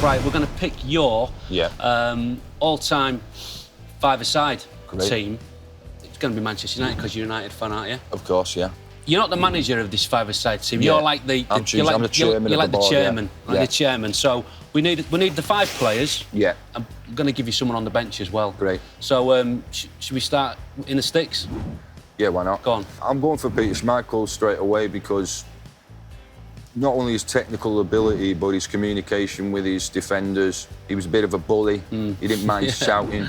Right, we're going to pick your all-time five-a-side team. It's going to be Manchester United because you're a United fan, aren't you? Of course, yeah. You're not the manager of this five-a-side team. Yeah. You're like the I'm the chairman. You're like the the board, chairman. yeah. Like the chairman. So we need the 5 players. Yeah. I'm going to give you someone on the bench as well. Great. So should we start in the sticks? Yeah, why not? Go on. I'm going for Peter Schmeichel straight away because not only his technical ability, but his communication with his defenders. He was a bit of a bully. He didn't mind shouting.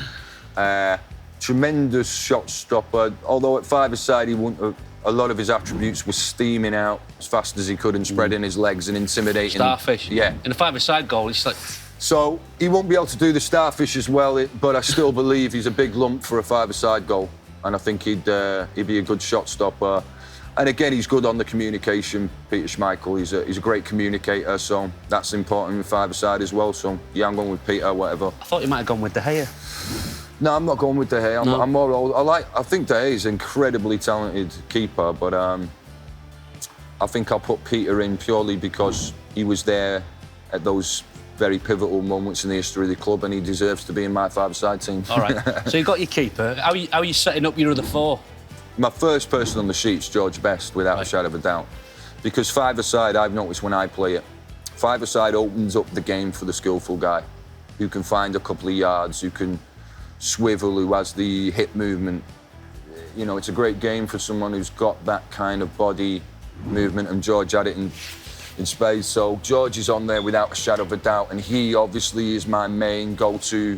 Tremendous shot stopper. Although at five-a-side, he wouldn't have, a lot of his attributes were steaming out as fast as he could and spreading his legs and intimidating. Starfish. Yeah. In a five-a-side goal, it's like... So he won't be able to do the starfish as well, but I still believe he's a big lump for a five-a-side goal. And I think he'd be a good shot stopper. And again, he's good on the communication, Peter Schmeichel. He's a great communicator, so that's important in five-a-side as well. So, yeah, I'm going with Peter, whatever. I thought you might have gone with De Gea. No, I'm not going with De Gea. I'm more old. I think De Gea is an incredibly talented keeper, but I think I'll put Peter in purely because he was there at those very pivotal moments in the history of the club, and he deserves to be in my five-a-side team. All right. So you've got your keeper. How are you setting up your other 4? My first person on the sheet's George Best, without a shadow of a doubt. Because five-a-side, I've noticed when I play it, five-a-side opens up the game for the skillful guy who can find a couple of yards, who can swivel, who has the hip movement. You know, it's a great game for someone who's got that kind of body movement, and George had it in spades. So George is on there without a shadow of a doubt, and he obviously is my main go-to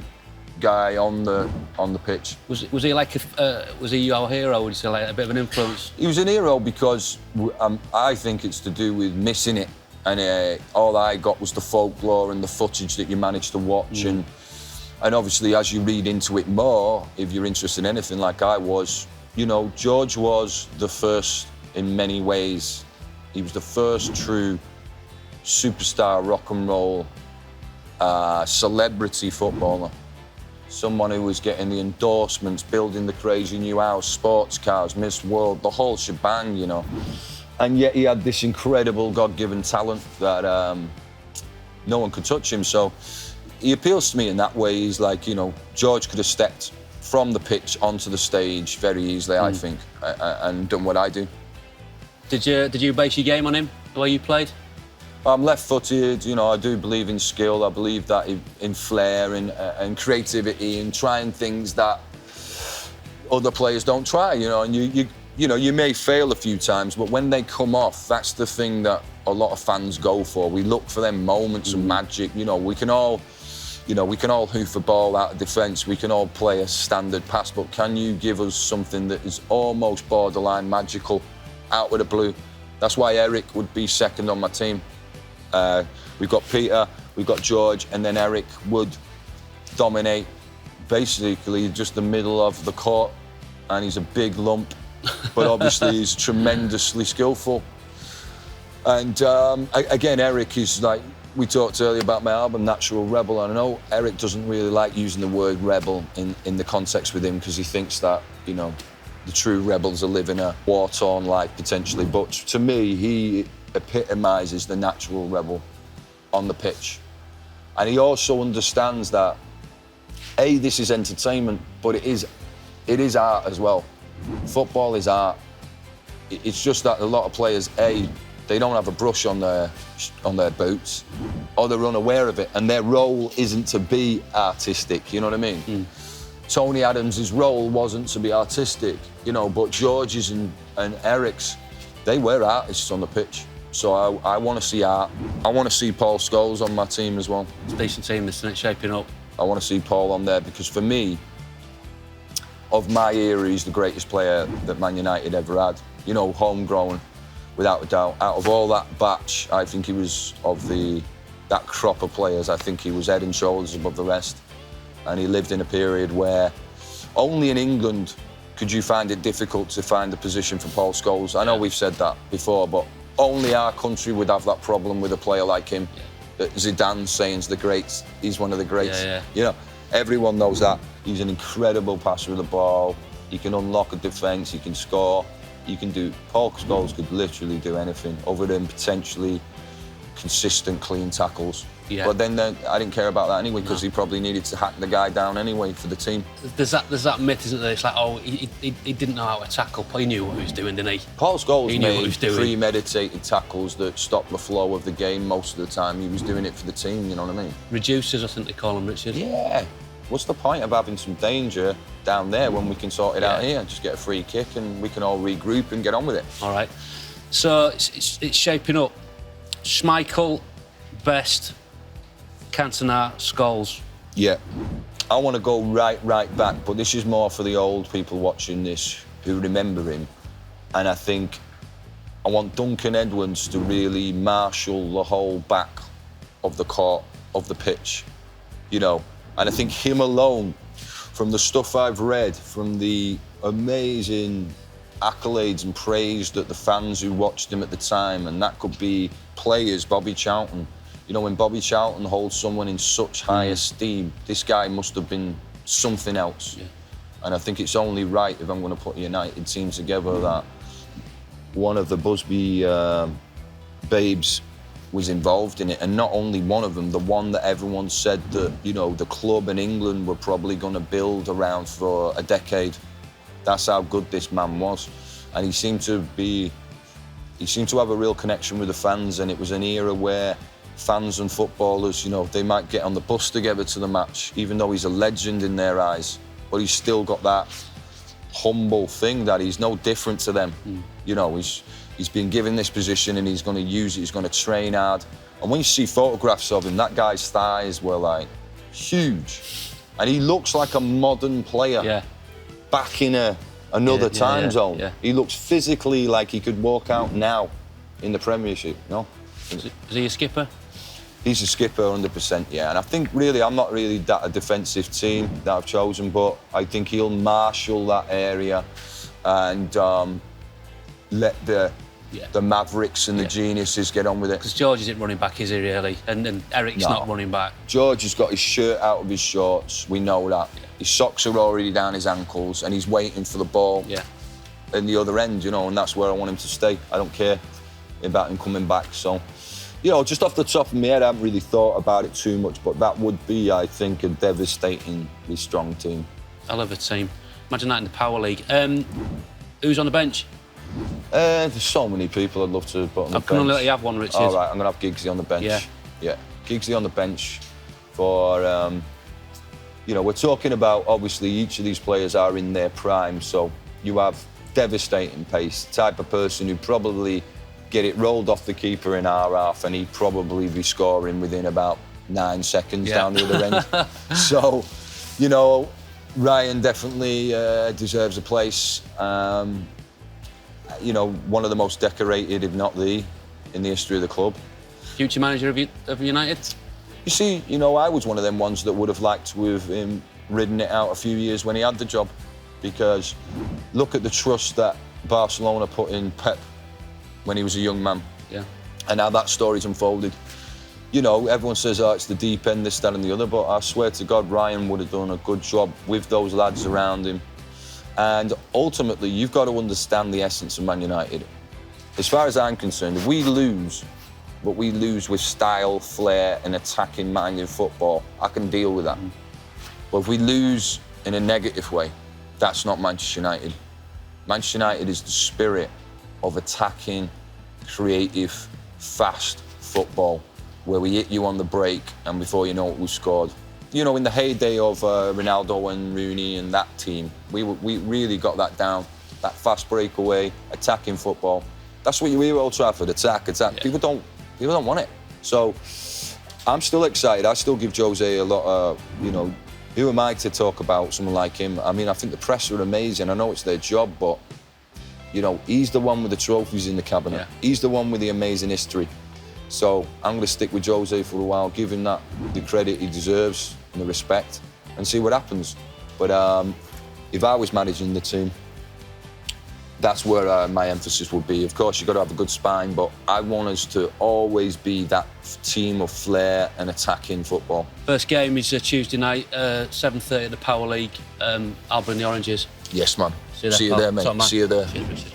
guy on the pitch. Was he like was he your hero? Would you say like a bit of an influence? He was an hero because I think it's to do with missing it, and all I got was the folklore and the footage that you managed to watch, and obviously as you read into it more, if you're interested in anything like I was, you know, George was the first in many ways. He was the first true superstar rock and roll celebrity footballer. Someone who was getting the endorsements, building the crazy new house, sports cars, Miss World, the whole shebang, you know. And yet he had this incredible God-given talent that no one could touch him. So he appeals to me in that way. He's like, you know, George could have stepped from the pitch onto the stage very easily, I think, and done what I do. Did you base your game on him, the way you played? I'm left-footed, you know, I do believe in skill. I believe that in flair and creativity and trying things that other players don't try, you know. And you may fail a few times, but when they come off, that's the thing that a lot of fans go for. We look for them moments of magic. You know, we can all hoof a ball out of defence. We can all play a standard pass, but can you give us something that is almost borderline magical out of the blue? That's why Eric would be second on my team. We've got Peter, we've got George, and then Eric would dominate basically just the middle of the court, and he's a big lump, but obviously he's tremendously skillful. And again, Eric is like, we talked earlier about my album, Natural Rebel, and I know Eric doesn't really like using the word rebel in the context with him because he thinks that, you know, the true rebels are living a war-torn life potentially, but to me, he epitomises the natural rebel on the pitch. And he also understands that, A, this is entertainment, but it is art as well. Football is art. It's just that a lot of players, A, they don't have a brush on their boots, or they're unaware of it, and their role isn't to be artistic, you know what I mean? Tony Adams' role wasn't to be artistic, you know, but George's and Eric's, they were artists on the pitch. So I want to see art. I want to see Paul Scholes on my team as well. It's a decent team, isn't it, shaping up? I want to see Paul on there because for me, of my era, he's the greatest player that Man United ever had. You know, homegrown, without a doubt. Out of all that batch, I think he was that crop of players, I think he was head and shoulders above the rest. And he lived in a period where only in England could you find it difficult to find a position for Paul Scholes. I know we've said that before, but only our country would have that problem with a player like him. That Zidane saying's the greats, he's one of the greats. You know, everyone knows that. He's an incredible passer of the ball. He can unlock a defence, he can score. Paul Scholes could literally do anything other than potentially consistent, clean tackles. Yeah. But then I didn't care about that anyway, because he probably needed to hack the guy down anyway for the team. There's that myth, isn't there? It's like, oh, he didn't know how to tackle, but he knew what he was doing, didn't he? Paul Scholes made doing. premeditated tackles that stopped the flow of the game most of the time. He was doing it for the team, you know what I mean? Reducers, I think they call them, Richard. Yeah. What's the point of having some danger down there when we can sort it out here? Just get a free kick and we can all regroup and get on with it. All right. So it's shaping up. Schmeichel, Best, Cantona, Scholes. Yeah. I want to go right back, but this is more for the old people watching this who remember him. And I think I want Duncan Edwards to really marshal the whole back of the court, of the pitch, you know. And I think him alone, from the stuff I've read, from the amazing accolades and praise that the fans who watched him at the time, and that could be players, Bobby Charlton. You know, when Bobby Charlton holds someone in such high esteem, this guy must have been something else. Yeah. And I think it's only right, if I'm going to put a United team together, that one of the Busby babes was involved in it. And not only one of them, the one that everyone said that, you know, the club in England were probably going to build around for a decade. That's how good this man was. And he seemed to have a real connection with the fans, and it was an era where fans and footballers, you know, they might get on the bus together to the match, even though he's a legend in their eyes, but he's still got that humble thing that he's no different to them. You know, he's been given this position and he's going to use it, he's going to train hard. And when you see photographs of him, that guy's thighs were like huge. And he looks like a modern player back in another time zone. Yeah. He looks physically like he could walk out now in the Premiership, no? Is he a skipper? He's a skipper, 100%, yeah. And I think, really, I'm not really that a defensive team that I've chosen, but I think he'll marshal that area and let the Mavericks and the geniuses get on with it. Because George isn't running back, is he, really? And Eric's not running back. George has got his shirt out of his shorts, we know that. Yeah. His socks are already down his ankles and he's waiting for the ball in the other end, you know, and that's where I want him to stay. I don't care about him coming back, so... You know, just off the top of my head, I haven't really thought about it too much, but that would be, I think, a devastatingly strong team. I love a team. Imagine that in the Power League. Who's on the bench? There's so many people I'd love to put on the bench. I'm going to let you have one, Richard. All right, I'm going to have Giggsy on the bench. Yeah, Giggsy on the bench for, you know, we're talking about, obviously, each of these players are in their prime, so you have devastating pace, the type of person who probably get it rolled off the keeper in our half and he'd probably be scoring within about 9 seconds down the other end. So, you know, Ryan definitely deserves a place. You know, one of the most decorated, if not the, in the history of the club. Future manager of United? You see, you know, I was one of them ones that would have liked to have ridden it out a few years when he had the job, because look at the trust that Barcelona put in Pep when he was a young man. Yeah. And how that story's unfolded. You know, everyone says, oh, it's the deep end, this, that and the other, but I swear to God, Ryan would have done a good job with those lads around him. And ultimately, you've got to understand the essence of Man United. As far as I'm concerned, if we lose, but we lose with style, flair and attacking-minded football, I can deal with that. But if we lose in a negative way, that's not Manchester United. Manchester United is the spirit of attacking, creative, fast football, where we hit you on the break and before you know it, we've scored. You know, in the heyday of Ronaldo and Rooney and that team, we really got that down, that fast breakaway, attacking football. That's what you hear at Old Trafford, attack. Yeah. People don't want it. So I'm still excited. I still give Jose a lot of, you know, who am I to talk about someone like him? I mean, I think the press are amazing. I know it's their job, but you know, he's the one with the trophies in the cabinet. Yeah. He's the one with the amazing history. So I'm going to stick with Jose for a while, give him that the credit he deserves and the respect, and see what happens. But if I was managing the team, that's where my emphasis would be. Of course, you've got to have a good spine, but I want us to always be that team of flair and attacking football. First game is Tuesday night, 7:30 at the Power League. I'll bring the oranges. Yes, man. See you there, mate. See you there. Cheers, Richard.